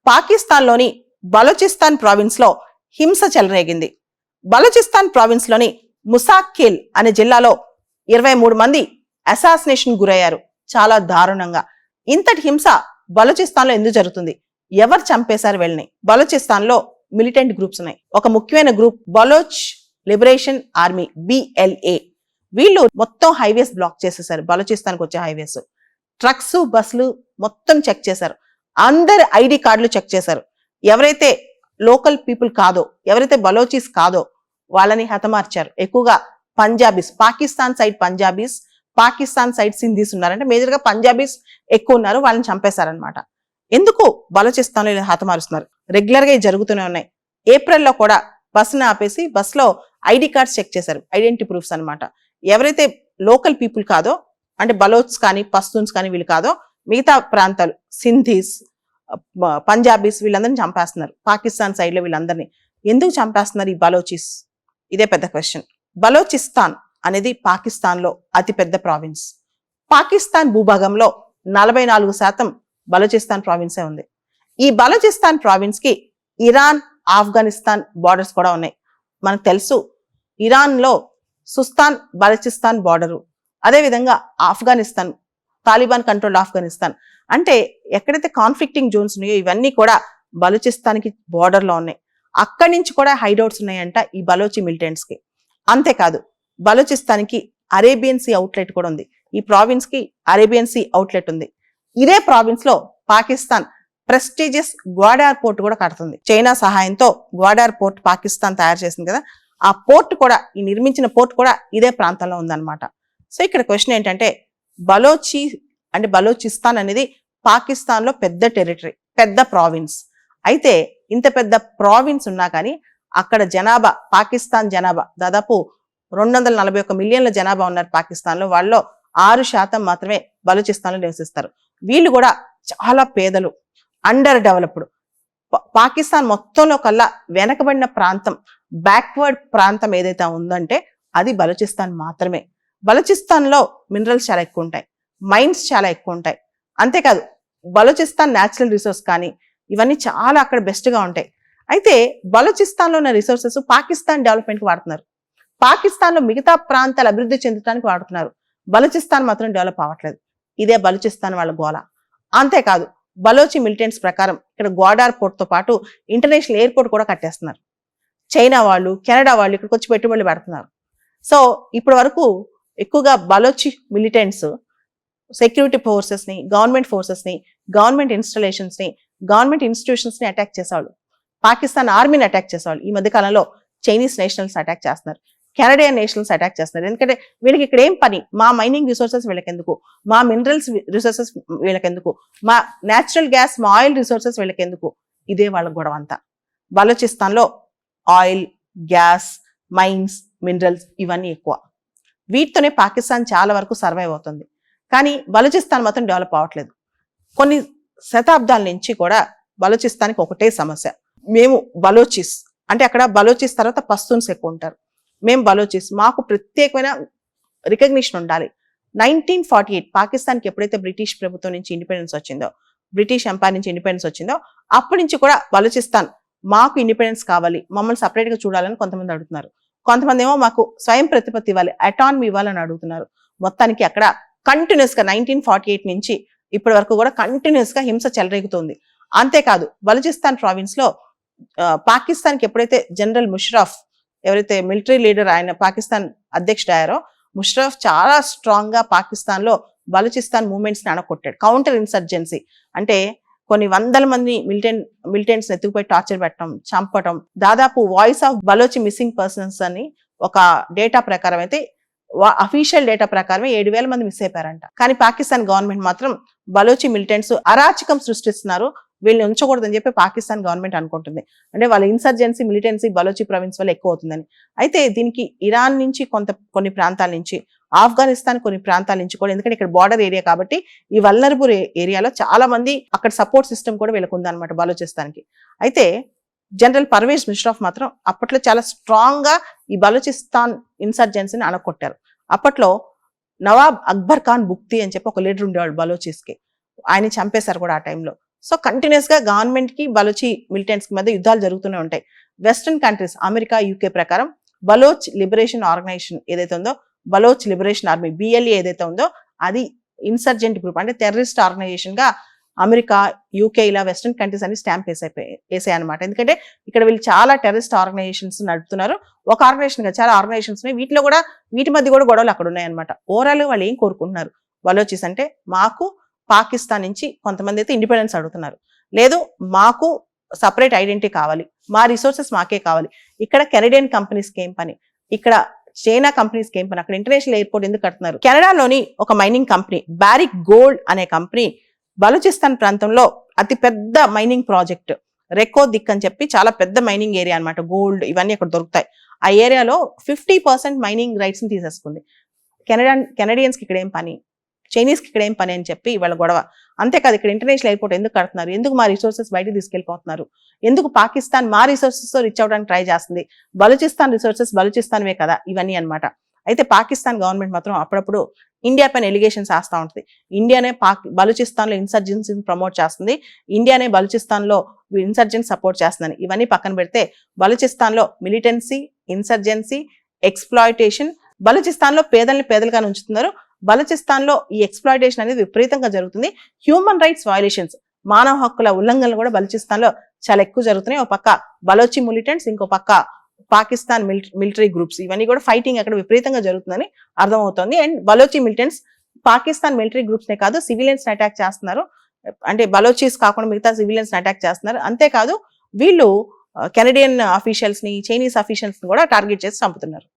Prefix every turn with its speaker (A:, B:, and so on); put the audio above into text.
A: పాకిస్తాన్లోని బలోచిస్తాన్ ప్రావిన్స్లో హింస చెలరేగింది. బలోచిస్తాన్ ప్రావిన్స్లోని ముసాఖిల్ అనే జిల్లాలో 23 మంది అసాసినేషన్ గురయ్యారు. చాలా దారుణంగా. ఇంతటి హింస బలోచిస్తాన్లో ఎందుకు జరుగుతుంది? ఎవరు చంపేశారు వీళ్ళని? బలోచిస్తాన్లో మిలిటెంట్ గ్రూప్స్ ఉన్నాయి. ఒక ముఖ్యమైన group Baloch liberation army, BLA. వీళ్ళు మొత్తం హైవేస్ బ్లాక్ చేసేసారు. బలోచిస్తాన్కి వచ్చే హైవేస్, ట్రక్స్, బస్సులు మొత్తం చెక్ చేశారు. అందరి ID కార్డులు చెక్ చేశారు. ఎవరైతే లోకల్ పీపుల్ కాదో, ఎవరైతే బలోచీస్ కాదో వాళ్ళని హతమార్చారు. ఎక్కువగా పంజాబీస్, పాకిస్తాన్ సైడ్ పంజాబీస్, పాకిస్తాన్ సైడ్ సింధీస్ ఉన్నారంటే మేజర్గా పంజాబీస్ ఎక్కువ ఉన్నారు. వాళ్ళని చంపేశారనమాట. ఎందుకు బలోచిస్తాన్లో ఇలా హతమారుస్తున్నారు? రెగ్యులర్ గా జరుగుతూనే ఉన్నాయి. ఏప్రిల్లో కూడా బస్సును ఆపేసి బస్సులో ID కార్డ్స్ చెక్ చేశారు. ఐడెంటిటీ ప్రూఫ్స్ అనమాట. ఎవరైతే లోకల్ పీపుల్ కాదో, అంటే బలోచ్ కానీ పస్తూన్స్ కానీ వీళ్ళు కాదో, మిగతా ప్రాంతాలు సింధీస్, పంజాబీస్ వీళ్ళందరినీ చంపేస్తున్నారు. పాకిస్తాన్ సైడ్ లో వీళ్ళందరినీ ఎందుకు చంపేస్తున్నారు ఈ బలోచీస్? ఇదే పెద్ద క్వశ్చన్. బలోచిస్తాన్ అనేది పాకిస్తాన్ లో అతిపెద్ద ప్రావిన్స్. పాకిస్తాన్ భూభాగంలో 44% బలోచిస్తాన్ ప్రావిన్సే ఉంది. ఈ బలోచిస్తాన్ ప్రావిన్స్ కి ఇరాన్, ఆఫ్ఘనిస్తాన్ బార్డర్స్ కూడా ఉన్నాయి. మనకు తెలుసు ఇరాన్ లో సుస్తాన్ బలోచిస్తాన్ బార్డరు, అదేవిధంగా ఆఫ్ఘనిస్తాన్, తాలిబాన్ కంట్రోల్ ఆఫ్ఘనిస్తాన్. అంటే ఎక్కడైతే కాన్ఫ్లిక్టింగ్ జోన్స్ ఉన్నాయో ఇవన్నీ కూడా బలోచిస్తాన్కి బార్డర్ లో ఉన్నాయి. అక్కడి నుంచి కూడా హైడౌట్స్ ఉన్నాయంట ఈ బలోచి మిలిటెంట్స్ కి. అంతేకాదు బలోచిస్తాన్కి అరేబియన్ సీ అవుట్లెట్ కూడా ఉంది. ఈ ప్రావిన్స్ కి అరేబియన్ సీ అవుట్లెట్ ఉంది. ఇదే ప్రావిన్స్ లో పాకిస్తాన్ ప్రెస్టీజియస్ గ్వాడార్ పోర్ట్ కూడా కడుతుంది. చైనా సహాయంతో గ్వాడార్ పోర్ట్ పాకిస్తాన్ తయారు చేసింది కదా, ఆ పోర్ట్ కూడా, ఈ నిర్మించిన పోర్ట్ కూడా ఇదే ప్రాంతంలో ఉందన్నమాట. సో ఇక్కడ క్వశ్చన్ ఏంటంటే, బలోచిస్తాన్ అనేది పాకిస్తాన్ లో పెద్ద టెరిటరీ, పెద్ద ప్రావిన్స్. అయితే ఇంత పెద్ద ప్రావిన్స్ ఉన్నా కానీ అక్కడ జనాభా, పాకిస్తాన్ జనాభా దాదాపు 241 మిలియన్ల జనాభా ఉన్నారు పాకిస్తాన్ లో. వాళ్ళలో 6% మాత్రమే బలోచిస్తాన్ లో నివసిస్తారు. వీళ్ళు కూడా చాలా పేదలు, అండర్ డెవలప్డ్. పాకిస్తాన్ మొత్తంలో కల్లా వెనకబడిన ప్రాంతం, బ్యాక్వర్డ్ ప్రాంతం ఏదైతే ఉందంటే అది బలోచిస్తాన్ మాత్రమే. బలోచిస్తాన్ లో మినరల్స్ చాలా ఎక్కువ ఉంటాయి, మైన్స్ చాలా ఎక్కువ ఉంటాయి. అంతేకాదు బలోచిస్తాన్ న్యాచురల్ రిసోర్స్ కానీ ఇవన్నీ చాలా అక్కడ బెస్ట్ గా ఉంటాయి. అయితే బలోచిస్తాన్ లో ఉన్న రిసోర్సెస్ పాకిస్తాన్ డెవలప్మెంట్ కి వాడుతున్నారు. పాకిస్తాన్ లో మిగతా ప్రాంతాలు అభివృద్ధి చెందడానికి వాడుతున్నారు. బలోచిస్తాన్ మాత్రం డెవలప్ అవ్వట్లేదు. ఇదే బలోచిస్తాన్ వాళ్ళ గోల. అంతేకాదు బలోచి మిలిటెంట్స్ ప్రకారం ఇక్కడ గ్వాడార్ పోర్ట్ తో పాటు ఇంటర్నేషనల్ ఎయిర్పోర్ట్ కూడా కట్టేస్తున్నారు. చైనా వాళ్ళు, కెనడా వాళ్ళు ఇక్కడికి వచ్చి పెట్టుబడులు పెడుతున్నారు. సో ఇప్పటి వరకు ఎక్కువగా బలోచి మిలిటెంట్స్ సెక్యూరిటీ ఫోర్సెస్ ని, గవర్నమెంట్ ఫోర్సెస్ ని, గవర్నమెంట్ ఇన్స్టాలేషన్స్ ని, గవర్నమెంట్ ఇన్స్టిట్యూషన్స్ ని అటాక్ చేసేవాళ్ళు. పాకిస్తాన్ ఆర్మీని అటాక్ చేసేవాళ్ళు. ఈ మధ్య కాలంలో చైనీస్ నేషనల్స్ అటాక్ చేస్తున్నారు, కెనడియన్ నేషనల్స్ అటాక్ చేస్తున్నారు. ఎందుకంటే వీళ్ళకి ఇక్కడ ఏం పని? మా మైనింగ్ రిసోర్సెస్ వీళ్ళకెందుకు, మా మినరల్స్ రిసోర్సెస్ వీళ్ళకెందుకు, మా న్యాచురల్ గ్యాస్, మా ఆయిల్ రిసోర్సెస్ వీళ్ళకెందుకు? ఇదే వాళ్ళ గొడవ అంతా. బలోచిస్తాన్ లో ఆయిల్, గ్యాస్, మైన్స్, మినరల్స్ ఇవన్నీ ఎక్కువ. వీటితోనే పాకిస్తాన్ చాలా వరకు సర్వైవ్ అవుతుంది. కానీ బలోచిస్తాన్ మాత్రం డెవలప్ అవ్వట్లేదు. కొన్ని శతాబ్దాల నుంచి కూడా బలోచిస్తాన్కి ఒకటే సమస్య. మేము బలోచిస్, అంటే అక్కడ బలోచిస్ తర్వాత పస్తూన్స్ ఎక్కువ ఉంటారు. మేము బలోచిస్, మాకు ప్రత్యేకమైన రికగ్నిషన్ ఉండాలి. 1948 పాకిస్తాన్కి ఎప్పుడైతే బ్రిటిష్ ప్రభుత్వం నుంచి ఇండిపెండెన్స్ వచ్చిందో, బ్రిటిష్ ఎంపైర్ నుంచి ఇండిపెండెన్స్ వచ్చిందో, అప్పటి నుంచి కూడా బలోచిస్తాన్ మాకు ఇండిపెండెన్స్ కావాలి, మమ్మల్ని సపరేట్ గా చూడాలని కొంతమంది అడుగుతున్నారు. కొంతమంది ఏమో మాకు స్వయం ప్రతిపత్తి ఇవ్వాలి, అటానమీ ఇవ్వాలని అడుగుతున్నారు. మొత్తానికి అక్కడ కంటిన్యూస్ గా 1948 నుంచి ఇప్పటి వరకు కూడా కంటిన్యూస్ గా హింస చెలరేగుతుంది. అంతేకాదు బలోచిస్తాన్ ప్రావిన్స్ లో పాకిస్తాన్కి ఎప్పుడైతే జనరల్ ముషరఫ్, ఎవరైతే మిలిటరీ లీడర్, ఆయన పాకిస్తాన్ అధ్యక్షుడు అయ్యారో, ముషరఫ్ చాలా స్ట్రాంగ్ గా పాకిస్తాన్ లో బలోచిస్తాన్ మూవ్మెంట్స్ ని అణకొట్టాడు. కౌంటర్ ఇన్సర్జెన్సీ అంటే కొన్ని వందల మంది మిలిటెంట్స్ ఎత్తుకుపోయి టార్చర్ పెట్టడం, చంపటం. దాదాపు voice of Balochi missing persons అని ఒక డేటా ప్రకారం అయితే, అఫీషియల్ డేటా ప్రకారమే 7,000 మంది మిస్ అయిపోయారంట. కానీ పాకిస్తాన్ గవర్నమెంట్ మాత్రం బలోచి మిలిటెంట్స్ అరాచకం సృష్టిస్తున్నారు, వీళ్ళని ఉంచకూడదని చెప్పి పాకిస్తాన్ గవర్నమెంట్ అనుకుంటుంది. అంటే వాళ్ళ ఇన్సర్జెన్సీ, మిలిటెన్సీ బలోచి ప్రావిన్స్ వల్ల ఎక్కువ అవుతుందని. అయితే దీనికి ఇరాన్ నుంచి కొన్ని ప్రాంతాల నుంచి, ఆఫ్ఘనిస్తాన్ కొన్ని ప్రాంతాల నుంచి కూడా, ఎందుకంటే ఇక్కడ బార్డర్ ఏరియా కాబట్టి ఈ వల్నరబుల్ ఏరియాలో చాలా మంది అక్కడ సపోర్ట్ సిస్టమ్ కూడా వీళ్ళకు ఉందన్నమాట బలోచిస్తాన్కి. అయితే జనరల్ పర్వేజ్ ముషరఫ్ మాత్రం అప్పట్లో చాలా స్ట్రాంగ్ గా ఈ బలోచిస్తాన్ ఇన్సర్జెన్సీని అణకొట్టారు. అప్పట్లో నవాబ్ అక్బర్ ఖాన్ బుక్తి అని చెప్పి ఒక లీడర్ ఉండేవాడు బలోచిస్ కి, ఆయన చంపేశారు కూడా ఆ టైంలో. సో కంటిన్యూస్ గా గవర్నమెంట్ కి బలోచి మిలిటెంట్స్ కి మధ్య యుద్ధాలు జరుగుతూనే ఉంటాయి. వెస్టర్న్ కంట్రీస్ అమెరికా, యూకే ప్రకారం బలోచ్ లిబరేషన్ ఆర్గనైజేషన్ ఏదైతే ఉందో, బలోచ్ లిబరేషన్ ఆర్మీ BLA ఏదైతే ఉందో అది ఇన్సర్జెంట్ గ్రూప్, అంటే టెర్రరిస్ట్ ఆర్గనైజేషన్ గా అమెరికా, యూకే ఇలా వెస్టర్న్ కంట్రీస్ అని స్టాంప్ వేసాయి అనమాట. ఎందుకంటే ఇక్కడ వీళ్ళు చాలా టెర్రరిస్ట్ ఆర్గనైజేషన్స్ నడుపుతున్నారు. ఒక ఆర్గనైజేషన్ గా చాలా ఆర్గనైజేషన్స్ ఉన్నాయి. వీటి మధ్య కూడా గొడవలు అక్కడ ఉన్నాయన్నమాట. ఓవరాల్ వాళ్ళు ఏం కోరుకుంటున్నారు బలోచిస్ అంటే, మాకు పాకిస్తాన్ నుంచి కొంతమంది అయితే ఇండిపెండెన్స్ అడుగుతున్నారు, లేదు మాకు సపరేట్ ఐడెంటిటీ కావాలి, మా రిసోర్సెస్ మాకే కావాలి. ఇక్కడ కెనడియన్ కంపెనీస్కి ఏం పని, ఇక్కడ చైనా కంపెనీస్కి ఏం పని, అక్కడ ఇంటర్నేషనల్ ఎయిర్పోర్ట్ ఎందుకు కడుతున్నారు? కెనడాలోని ఒక మైనింగ్ కంపెనీ బారిక్ గోల్డ్ అనే కంపెనీ బలూచిస్తాన్ ప్రాంతంలో అతి పెద్ద మైనింగ్ ప్రాజెక్ట్ రెకో దిక్ అని చెప్పి చాలా పెద్ద మైనింగ్ ఏరియా అనమాట. గోల్డ్ ఇవన్నీ అక్కడ దొరుకుతాయి. ఆ ఏరియాలో 50% మైనింగ్ రైట్స్ ని తీసేసుకుంది. కెనడియన్స్ కి ఇక్కడ ఏం పని, చైనీస్ కి ఇక్కడ ఏం పని అని చెప్పి వాళ్ళ గొడవ. అంతేకాదు ఇక్కడ ఇంటర్నేషనల్ ఎయిర్పోర్ట్ ఎందుకు కడుతున్నారు, ఎందుకు మా రిసోర్సెస్ బయటకు తీసుకెళ్లిపోతున్నారు, ఎందుకు పాకిస్తాన్ మా రిసోర్సెస్ తో రిచ్ అవడానికి ట్రై చేస్తుంది, బలూచిస్తాన్ రిసోర్సెస్ బలూచిస్తాన్వే కదా, ఇవన్నీ అనమాట. అయితే పాకిస్తాన్ గవర్నమెంట్ మాత్రం అప్పుడప్పుడు ఇండియా పైన ఎలిగేషన్స్ వేస్తూ ఉంటుంది. ఇండియానే బలూచిస్తాన్ లో ఇన్సర్జెన్సీని ప్రమోట్ చేస్తుంది, ఇండియానే బలూచిస్తాన్ లో ఇన్సర్జెన్స్ సపోర్ట్ చేస్తుందని. ఇవన్నీ పక్కన పెడితే బలూచిస్తాన్ లో మిలిటెన్సీ, ఇన్సర్జెన్సీ, ఎక్స్ప్లాయిటేషన్, బలూచిస్తాన్ లో పేదల్ని పేదలుగానే ఉంచుతున్నారు. బలూచిస్తాన్ లో ఈ ఎక్స్ప్లాయిటేషన్ అనేది విపరీతంగా జరుగుతుంది. హ్యూమన్ రైట్స్ వయలేషన్స్, మానవ హక్కుల ఉల్లంఘనలు కూడా బలూచిస్తాన్ లో చాలా ఎక్కువ జరుగుతున్నాయి. ఒక పక్క బలోచి మిలిటెంట్స్, ఇంకో పక్క పాకిస్తాన్ మిలిటరీ గ్రూప్స్, ఇవన్నీ కూడా ఫైటింగ్ అక్కడ విపరీతంగా జరుగుతుందని అర్థమవుతుంది. And Balochi militants Pakistan military groups నే కాదు సివిలియన్స్ అటాక్ చేస్తున్నారు. అంటే బలోచీస్ కాకుండా మిగతా సివిలియన్స్ అటాక్ చేస్తున్నారు. అంతేకాదు వీళ్ళు కెనడియన్ అఫీషియల్స్ ని, చైనీస్ అఫీషియల్స్ ని కూడా టార్గెట్ చేసి చంపుతున్నారు.